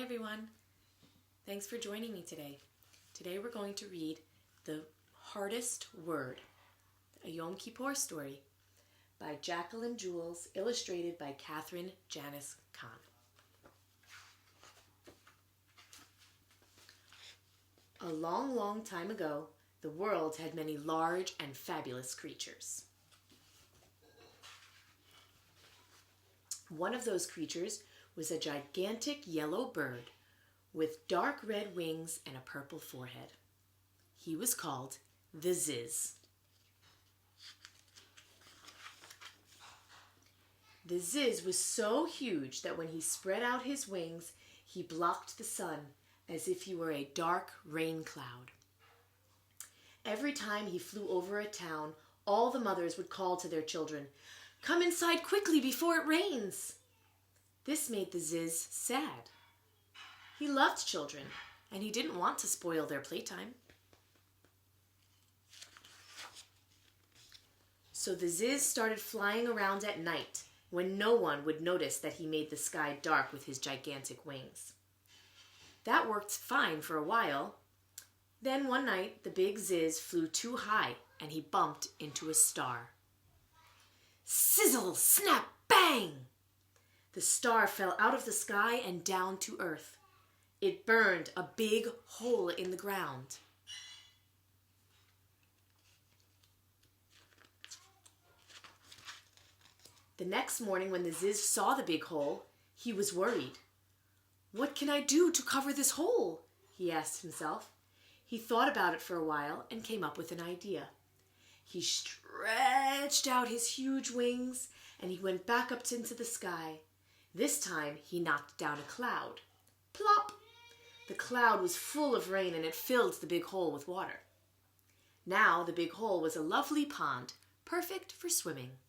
everyone. Thanks for joining me today. Today we're going to read The Hardest Word, a Yom Kippur story by Jacqueline Jules, illustrated by Catherine Janice Kahn. A long, long time ago, the world had many large and fabulous creatures. One of those creatures was a gigantic yellow bird with dark red wings and a purple forehead. He was called the Ziz. The Ziz was so huge that when he spread out his wings, he blocked the sun as if he were a dark rain cloud. Every time he flew over a town, all the mothers would call to their children, "Come inside quickly before it rains." This made the Ziz sad. He loved children, and he didn't want to spoil their playtime. So the Ziz started flying around at night when no one would notice that he made the sky dark with his gigantic wings. That worked fine for a while. Then one night, the big Ziz flew too high, and he bumped into a star. Sizzle, snap, bang! The star fell out of the sky and down to earth. It burned a big hole in the ground. The next morning when the Ziz saw the big hole, he was worried. "What can I do to cover this hole?" he asked himself. He thought about it for a while and came up with an idea. He stretched out his huge wings and he went back up into the sky. This time he knocked down a cloud. Plop! The cloud was full of rain and it filled the big hole with water. Now the big hole was a lovely pond, perfect for swimming.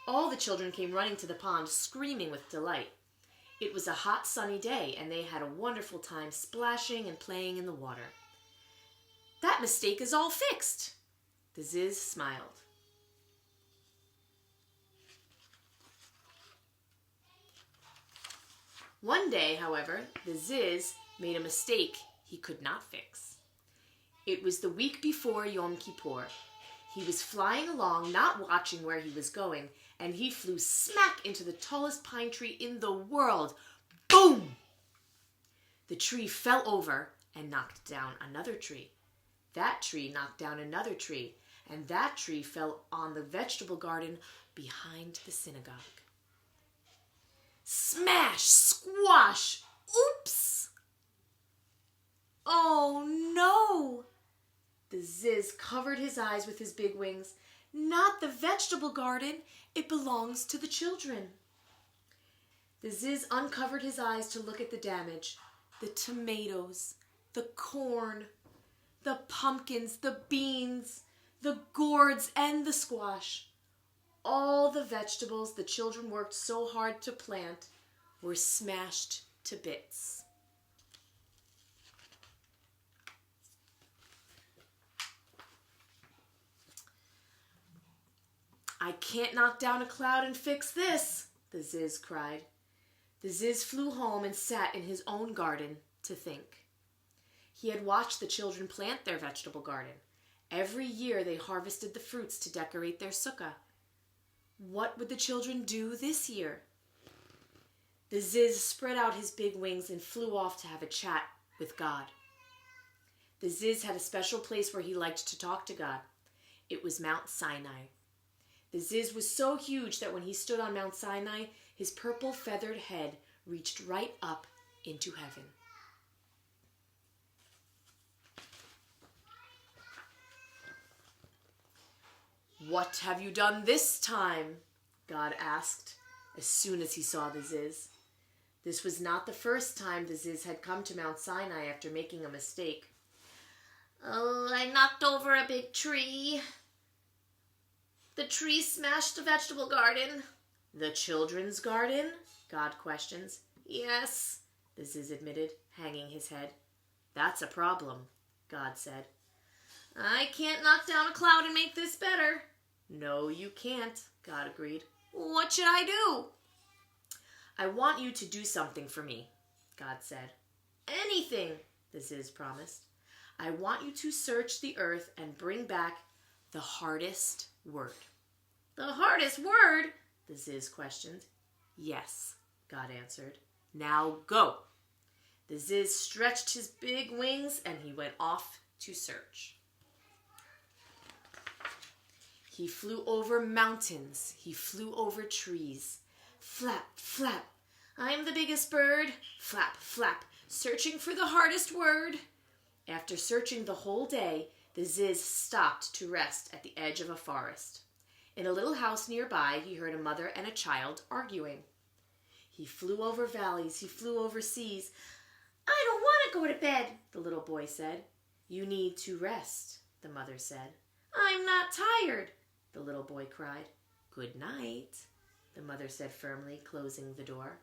All the children came running to the pond, screaming with delight. It was a hot, sunny day, and they had a wonderful time splashing and playing in the water. "That mistake is all fixed." The Ziz smiled. One day, however, the Ziz made a mistake he could not fix. It was the week before Yom Kippur. He was flying along, not watching where he was going, and he flew smack into the tallest pine tree in the world. Boom! The tree fell over and knocked down another tree. That tree knocked down another tree, and that tree fell on the vegetable garden behind the synagogue. Smash! Squash! Oops! Oh no! The Ziz covered his eyes with his big wings. Not the vegetable garden. It belongs to the children. The Ziz uncovered his eyes to look at the damage. The tomatoes, the corn, the pumpkins, the beans, the gourds, and the squash. All the vegetables the children worked so hard to plant were smashed to bits. "I can't knock down a cloud and fix this," the Ziz cried. The Ziz flew home and sat in his own garden to think. He had watched the children plant their vegetable garden. Every year they harvested the fruits to decorate their sukkah. What would the children do this year? The Ziz spread out his big wings and flew off to have a chat with God. The Ziz had a special place where he liked to talk to God. It was Mount Sinai. The Ziz was so huge that when he stood on Mount Sinai, his purple feathered head reached right up into heaven. "What have you done this time?" God asked as soon as he saw the Ziz. This was not the first time the Ziz had come to Mount Sinai after making a mistake. "Oh, I knocked over a big tree. The tree smashed the vegetable garden." "The children's garden?" God questions. "Yes," the Ziz admitted, hanging his head. "That's a problem," God said. "I can't knock down a cloud and make this better." "No, you can't," God agreed. "What should I do?" "I want you to do something for me," God said. Anything, the Ziz promised. I want you to search the earth and bring back the hardest word. The hardest word? The Ziz questioned. Yes, God answered. Now go. The Ziz stretched his big wings and he went off to search. He flew over mountains. He flew over trees. Flap, flap. I'm the biggest bird. Flap, flap. Searching for the hardest word. After searching the whole day, the Ziz stopped to rest at the edge of a forest. In a little house nearby, he heard a mother and a child arguing. He flew over valleys. He flew over seas. I don't want to go to bed, the little boy said. You need to rest, the mother said. I'm not tired, the little boy cried. Good night, the mother said firmly, closing the door.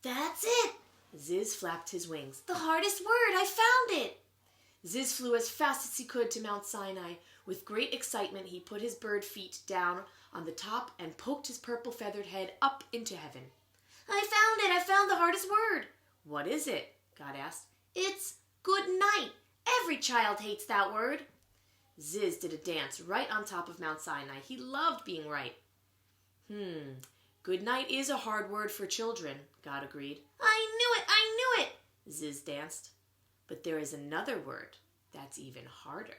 That's it! Ziz flapped his wings. The hardest word! I found it! Ziz flew as fast as he could to Mount Sinai. With great excitement, he put his bird feet down on the top and poked his purple feathered head up into heaven. I found it! I found the hardest word! What is it? God asked. It's good night. Every child hates that word. Ziz did a dance right on top of Mount Sinai. He loved being right. Good night is a hard word for children, God agreed. I knew it, Ziz danced. But there is another word that's even harder,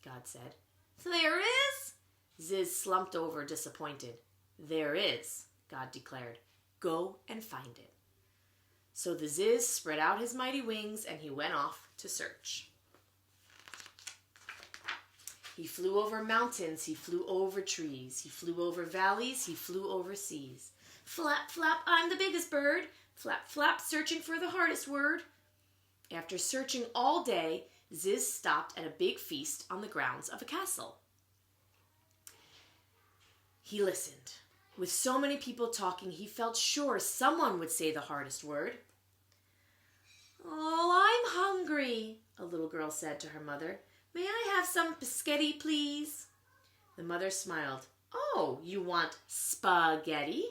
God said. There is? Ziz slumped over, disappointed. There is, God declared. Go and find it. So the Ziz spread out his mighty wings and he went off to search. He flew over mountains, he flew over trees, he flew over valleys, he flew over seas. Flap, flap, I'm the biggest bird. Flap, flap, searching for the hardest word. After searching all day, Ziz stopped at a big feast on the grounds of a castle. He listened. With so many people talking, he felt sure someone would say the hardest word. Oh, I'm hungry, a little girl said to her mother. May I have some spaghetti, please? The mother smiled. Oh, you want spaghetti?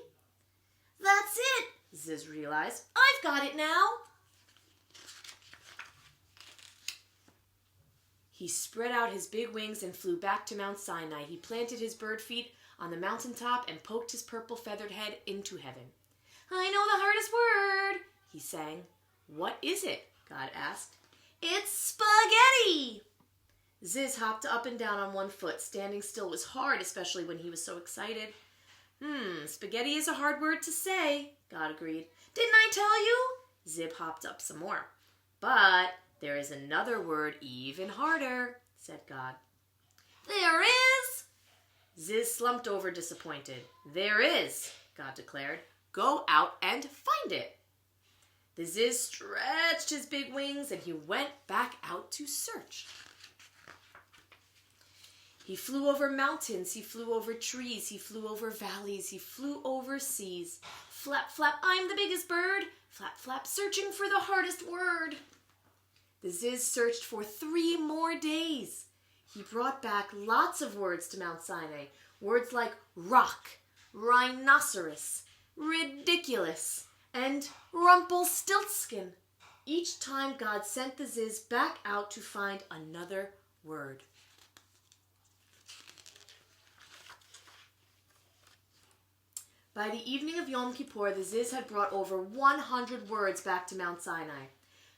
That's it, Ziz realized. I've got it now. He spread out his big wings and flew back to Mount Sinai. He planted his bird feet on the mountaintop and poked his purple feathered head into heaven. I know the hardest word, he sang. What is it? God asked. It's spaghetti! Ziz hopped up and down on one foot. Standing still was hard, especially when he was so excited. Spaghetti is a hard word to say, God agreed. Didn't I tell you? Zib hopped up some more. But there is another word even harder, said God. There is? Ziz slumped over disappointed. There is, God declared. Go out and find it. The Ziz stretched his big wings and he went back out to search. He flew over mountains, he flew over trees, he flew over valleys, he flew over seas. Flap, flap, I'm the biggest bird. Flap, flap, searching for the hardest word. The Ziz searched for 3 more days. He brought back lots of words to Mount Sinai. Words like rock, rhinoceros, ridiculous, and Rumpelstiltskin. Each time God sent the Ziz back out to find another word. By the evening of Yom Kippur, the Ziz had brought over 100 words back to Mount Sinai.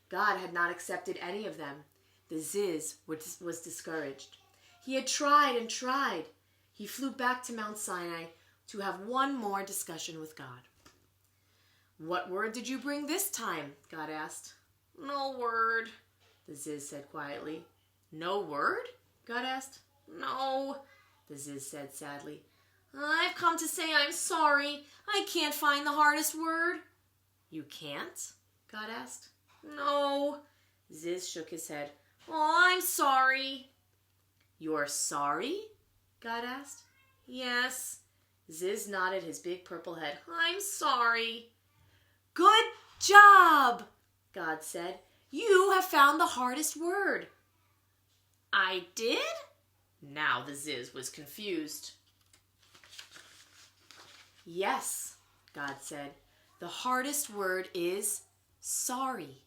God had not accepted any of them. The Ziz was discouraged. He had tried and tried. He flew back to Mount Sinai to have one more discussion with God. What word did you bring this time? God asked. No word, the Ziz said quietly. No word? God asked. No, the Ziz said sadly. I've come to say I'm sorry. I can't find the hardest word. You can't? God asked. No. Ziz shook his head. Oh, I'm sorry. You're sorry? God asked. Yes. Ziz nodded his big purple head. I'm sorry. Good job, God said. You have found the hardest word. I did? Now the Ziz was confused. Yes, God said. The hardest word is sorry.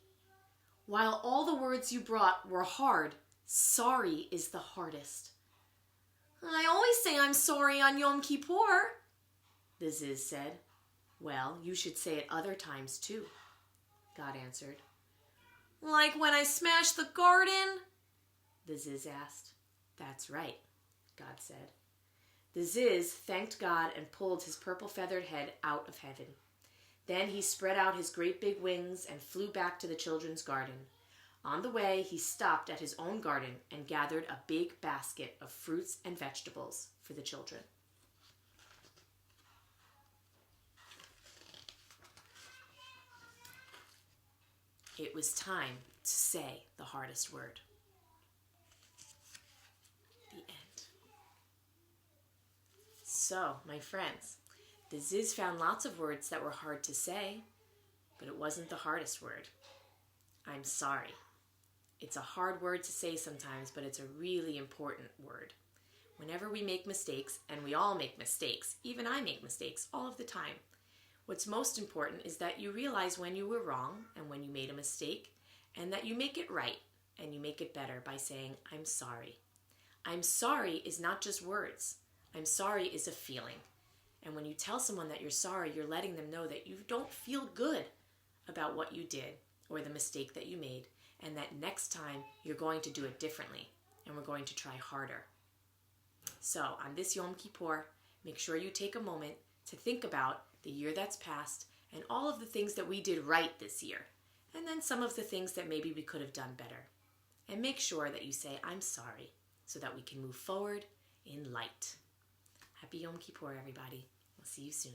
While all the words you brought were hard, sorry is the hardest. I always say I'm sorry on Yom Kippur, the Ziz said. Well, you should say it other times too, God answered. Like when I smashed the garden? The Ziz asked. That's right, God said. The Ziz thanked God and pulled his purple feathered head out of heaven. Then he spread out his great big wings and flew back to the children's garden. On the way, he stopped at his own garden and gathered a big basket of fruits and vegetables for the children. It was time to say the hardest word. The end. So, my friends, the Ziz found lots of words that were hard to say, but it wasn't the hardest word. I'm sorry. It's a hard word to say sometimes, but it's a really important word. Whenever we make mistakes, and we all make mistakes, even I make mistakes all of the time, what's most important is that you realize when you were wrong and when you made a mistake, and that you make it right and you make it better by saying, I'm sorry. I'm sorry is not just words. I'm sorry is a feeling. And when you tell someone that you're sorry, you're letting them know that you don't feel good about what you did or the mistake that you made, and that next time you're going to do it differently and we're going to try harder. So on this Yom Kippur, make sure you take a moment to think about the year that's passed and all of the things that we did right this year, and then some of the things that maybe we could have done better. And make sure that you say, I'm sorry, so that we can move forward in light. Happy Yom Kippur, everybody. We'll see you soon.